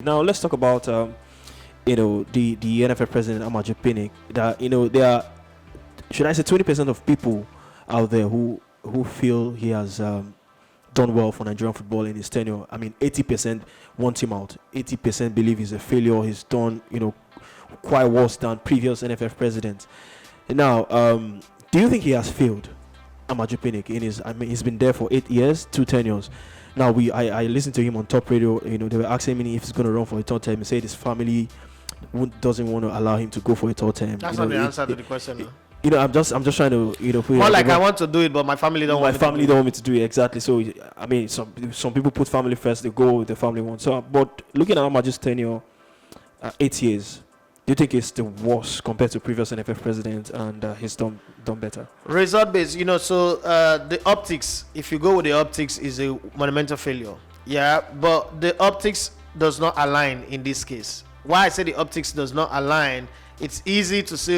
Now let's talk about the NFF president Amaju Pinnick. That there are, should I say, 20% of people out there who feel he has done well for Nigerian football in his tenure. I mean, 80% want him out. 80% believe he's a failure. He's done quite worse than previous NFF presidents. Now, do you think he has failed, Amaju Pinnick? He's been there for 8 years, 2 tenures. Now I listened to him on Top Radio. They were asking me if he's going to run for a third term. He said his family doesn't want to allow him to go for a third term. That's not the answer to the question. I'm just trying to put more like I want to do it, but my family don't. My family don't want me to do it, exactly. So I mean, some people put family first. They go with the family one. So, but looking at Amaju's tenure, 8 years. Do you think it's the worst compared to previous NFF president, and he's done better? Result based, so the optics, if you go with the optics, is a monumental failure. Yeah, but the optics does not align in this case. Why I say the optics does not align, it's easy to say,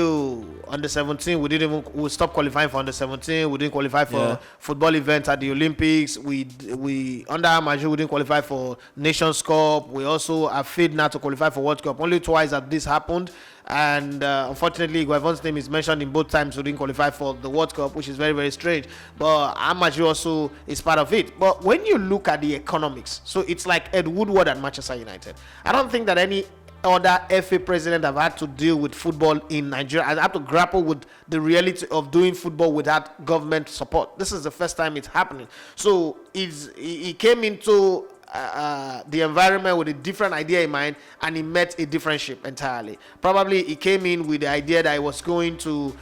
under 17, we stopped qualifying for under 17. We didn't qualify for football events at the Olympics. We under Amaju, we didn't qualify for Nations Cup. We also have failed now to qualify for World Cup. Only twice have this happened. And unfortunately, Guavon's name is mentioned in both times. We didn't qualify for the World Cup, which is very, very strange. But Amaju also is part of it. But when you look at the economics, so it's like Ed Woodward at Manchester United. I don't think that any other FA president have had to deal with football in Nigeria and have to grapple with the reality of doing football without government support. This is the first time it's happening. So he came into the environment with a different idea in mind, and he met a different shape entirely. Probably he came in with the idea that he was going to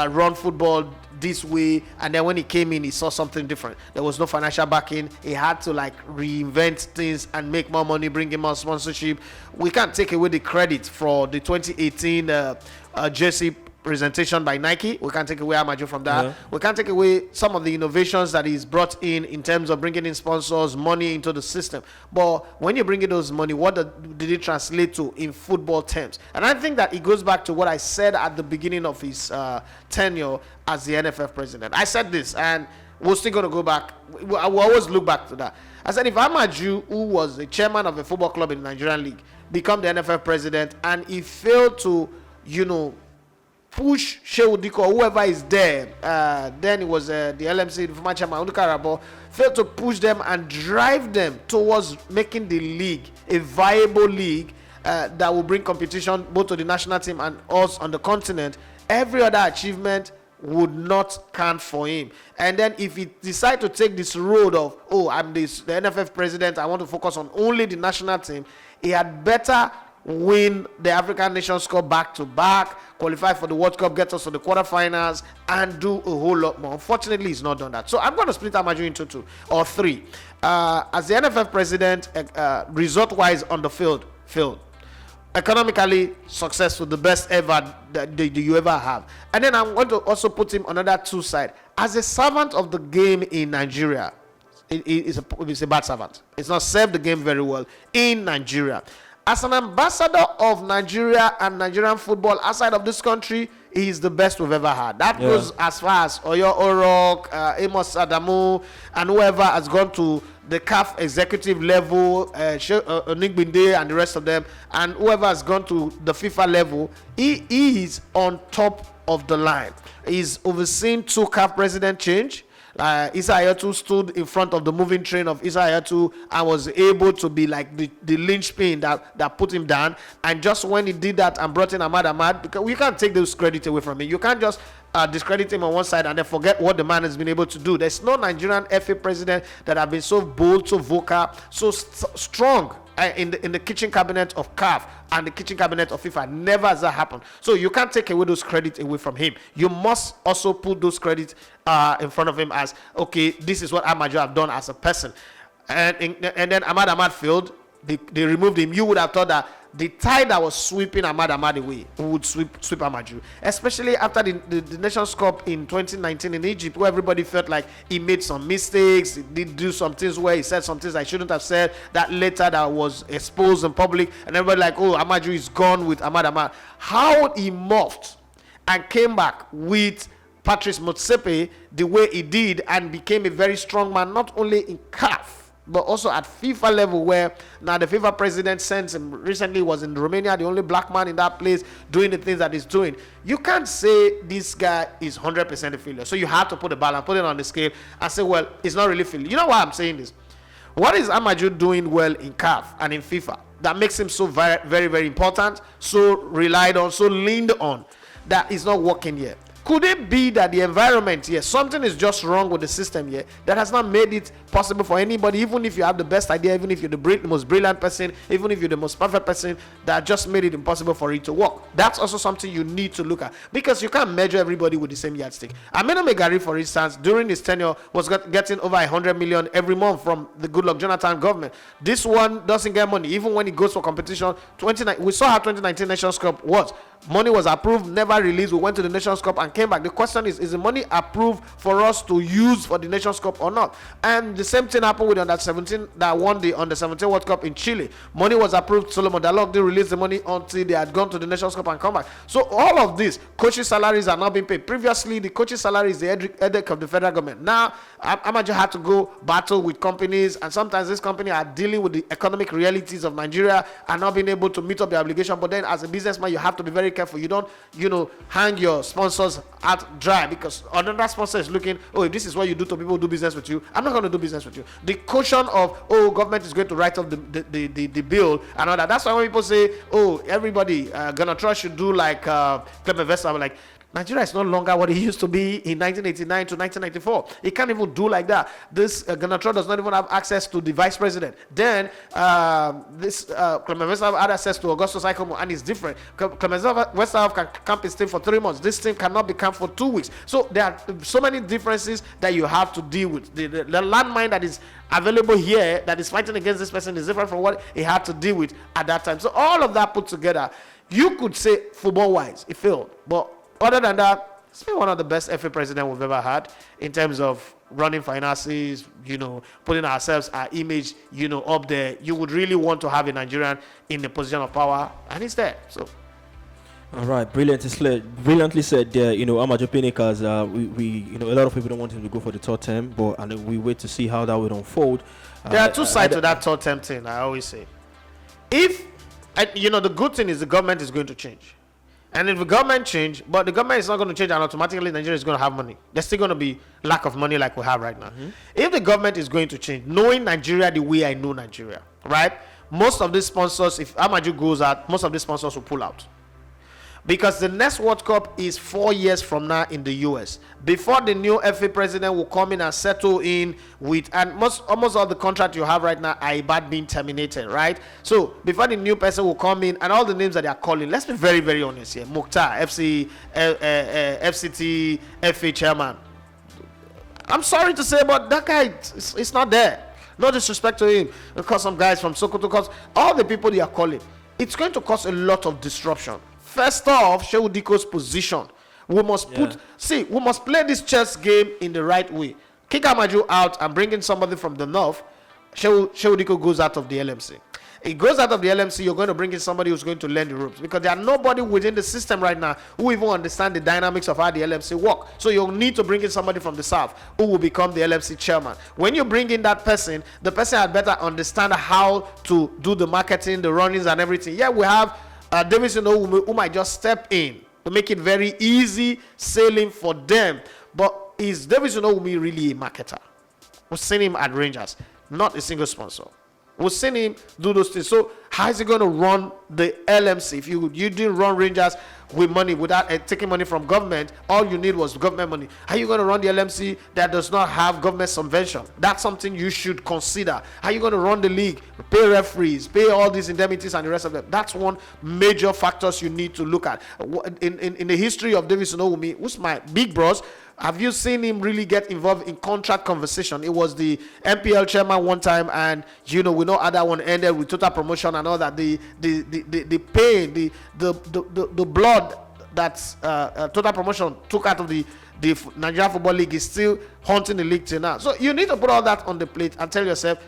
run football this way, and then when he came in, he saw something different. There was no financial backing. He had to reinvent things and make more money, bring in more sponsorship. We can't take away the credit for the 2018 jersey presentation by Nike. We can't take away Amaju from that. Yeah. We can't take away some of the innovations that he's brought in terms of bringing in sponsors, money into the system. But when you bring in those money, what did it translate to in football terms? And I think that it goes back to what I said at the beginning of his tenure as the NFF president. I said this, and we're still going to go back. We always look back to that. I said, if Amaju, who was the chairman of a football club in the Nigerian league, become the NFF president, and he failed to, push Shehu Diko, whoever is there, then it was the LMC, the former chairman, Udukarabo, failed to push them and drive them towards making the league a viable league that will bring competition both to the national team and us on the continent. Every other achievement would not count for him. And then if he decide to take this road of, I'm the NFF president, I want to focus on only the national team, he had better win the African Nations Cup back-to-back, qualify for the World Cup, get us to the quarterfinals, and do a whole lot more. Unfortunately, he's not done that. So I'm going to split Amaju into 2 or 3. As the NFF president, result-wise on the field, economically successful, the best ever that you ever have. And then I'm going to also put him on another 2 side. As a servant of the game in Nigeria, it's a bad servant. It's not served the game very well in Nigeria. As an ambassador of Nigeria and Nigerian football outside of this country, he is the best we've ever had. That goes as far as Oyo Orok, Amos Adamu, and whoever has gone to the CAF executive level, Nick Binde and the rest of them, and whoever has gone to the FIFA level, he is on top of the line. He's overseen 2 CAF president change. Issa Hayatou stood in front of the moving train of Issa Hayatou and was able to be like the linchpin that put him down. And just when he did that and brought in Ahmad, because we can't take those credit away from him. You can't just discredit him on one side and then forget what the man has been able to do. There's no Nigerian FA president that have been so bold, so vocal, so strong in the kitchen cabinet of CAF and the kitchen cabinet of FIFA. Never has that happened. So you can't take away those credits away from him. You must also put those credits in front of him as, okay, this is what Amaju have done as a person. And then Ahmad failed. They removed him. You would have thought that the tide that was sweeping Ahmad away would sweep Amaju, especially after the Nations Cup in 2019 in Egypt, where everybody felt like he made some mistakes, he did do some things where he said some things I shouldn't have said, that later that was exposed in public, and everybody like, Amaju is gone with Ahmad. How he morphed and came back with Patrice Motsepe the way he did and became a very strong man, not only in CAF, but also at FIFA level, where now the FIFA president sent him recently, was in Romania, the only black man in that place doing the things that he's doing. You can't say this guy is 100% a failure. So you have to put a balance, put it on the scale, and say, well, it's not really failure. You know why I'm saying this? What is Amaju doing well in CAF and in FIFA that makes him so very, very, very important, so relied on, so leaned on, that is not working yet? Could it be that the environment here, something is just wrong with the system here that has not made it possible for anybody, even if you have the best idea, even if you're the most brilliant person, even if you're the most perfect person, that just made it impossible for it to work? That's also something you need to look at, because you can't measure everybody with the same yardstick. Aminu Megari, for instance, during his tenure was getting over 100 million every month from the Goodluck Jonathan government. This one doesn't get money, even when he goes for competition. We saw how 2019 Nations Cup was. Money was approved, never released. We went to the Nations Cup and came back. The question is the money approved for us to use for the Nations Cup or not? And the same thing happened with the Under-17 that won the Under-17 World Cup in Chile. Money was approved. Solomon Dalot didn't release the money until they had gone to the Nations Cup and come back. So all of this, coaches' salaries are not being paid. Previously, the coaches' salary is the headache of the federal government. Now, Amaju had to go battle with companies, and sometimes these companies are dealing with the economic realities of Nigeria and not being able to meet up their obligation. But then, as a businessman, you have to be very careful. You don't, hang your sponsors out dry, because another sponsor is looking, oh, if this is what you do to people who do business with you, I'm not going to do business with you. The caution of, oh, government is going to write off the bill and all that. That's why when people say, oh, everybody gonna trust should do like Clement Vesta, I'm like, Nigeria is no longer what it used to be in 1989 to 1994. It can't even do like that. This Ganatrol does not even have access to the vice president. Then this Clement Vesta had access to Augustus Ikomo, and it's different. Clement Vesta can camp his team for 3 months. This team cannot be camped for 2 weeks. So there are so many differences that you have to deal with. The landmine that is available here that is fighting against this person is different from what he had to deal with at that time. So all of that put together, you could say football-wise, it failed. But other than that, it's been one of the best FA president we've ever had in terms of running finances, putting ourselves, our image, up there. You would really want to have a Nigerian in the position of power, and he's there. So, all right, brilliantly said there. Amaju Pinnick, as we a lot of people don't want him to go for the third term, but and we wait to see how that will unfold. There are two sides to that third term thing. I always say, the good thing is the government is going to change. And if the government change, but the government is not going to change and automatically Nigeria is going to have money. There's still going to be lack of money like we have right now. Mm-hmm. If the government is going to change, knowing Nigeria the way I know Nigeria, right? Most of these sponsors, if Amaju goes out, most of these sponsors will pull out. Because the next World Cup is 4 years from now in the US. Before the new FA president will come in and settle in with, and almost all the contract you have right now are about being terminated, right? So before the new person will come in, and all the names that they are calling, let's be very, very honest here. Mukhtar, FCT, FA chairman. I'm sorry to say, but that guy is not there. No disrespect to him. Because some guys from Sokoto, because all the people they are calling, it's going to cause a lot of disruption. First off, Shehu Diko's position. We must we must play this chess game in the right way. Kick Amaju out and bring in somebody from the north. Shehu Diko goes out of the LMC. It goes out of the LMC, you're going to bring in somebody who's going to learn the ropes, because there are nobody within the system right now who even understand the dynamics of how the LMC work. So you'll need to bring in somebody from the south who will become the LMC chairman. When you bring in that person, the person had better understand how to do the marketing, the runnings and everything. Yeah, we have Davidson who might just step in to make it very easy sailing for them. But is Davidson really a marketer? We've seen him at Rangers, not a single sponsor. We've seen him do those things. So how is he going to run the LMC? If you didn't run Rangers with money, without taking money from government, all you need was government money. How are you going to run the LMC that does not have government subvention? That's something you should consider. How are you going to run the league, pay referees, pay all these indemnities and the rest of them? That's one major factors you need to look at. In the history of Davidson Owumi, who's my big bros, have you seen him really get involved in contract conversation? It was the MPL chairman one time, and we know how that one ended with total promotion and all that. The pain, the blood that total promotion took out of the Nigerian Football League is still haunting the league till now. So you need to put all that on the plate and tell yourself,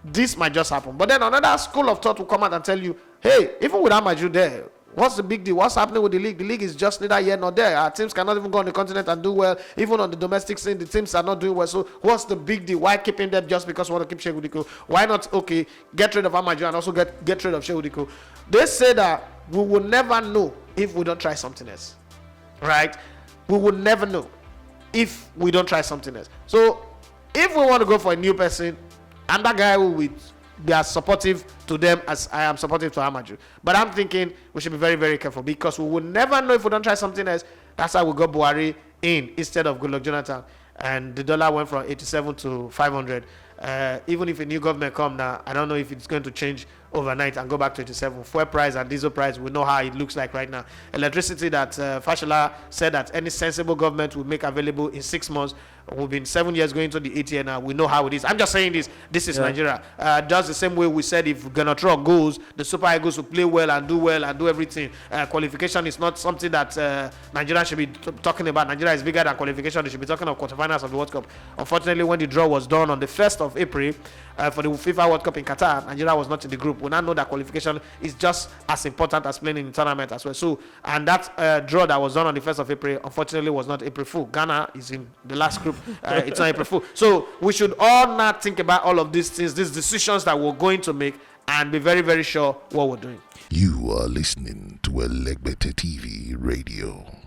this might just happen. But then another school of thought will come out and tell you, hey, even with Amaju there, What's the big deal? What's happening with the league? The league is just neither here nor there. Our teams cannot even go on the continent and do well. Even on the domestic scene, the teams are not doing well. So what's the big deal? Why keeping them just because we want to keep Shehu Diko? Why not, okay, get rid of Amaju and also get rid of Shehu Diko? They say that we will never know if we don't try something else. Right? We will never know if we don't try something else. So if we want to go for a new person, and that guy will be as supportive to them as I am supportive to Amaju. But I'm thinking we should be very, very careful because we will never know if we don't try something else. That's why we got Buhari in instead of Goodluck Jonathan. And the dollar went from 87 to 500. Even if a new government come now, I don't know if it's going to change overnight and go back to 87. Fuel price and diesel price, we know how it looks like right now. Electricity that Fashola said that any sensible government will make available in 6 months. We've been 7 years going to the 8 year now. We know how it is. I'm just saying this is Nigeria. Just the same way we said if Ganatrol goes, the Super Eagles will play well and do everything. Qualification is not something that Nigeria should be talking about. Nigeria is bigger than qualification. They should be talking of quarterfinals of the World Cup. Unfortunately, when the draw was done on the 1st of April for the FIFA World Cup in Qatar, Nigeria was not in the group. We now know that qualification is just as important as playing in the tournament as well. So, and that draw that was done on the 1st of April, unfortunately, was not April Fool. Ghana is in the last group. It's not April Fool. So we should all not think about all of these things, these decisions that we're going to make, and be very, very sure what we're doing. You are listening to Elegbete TV Radio.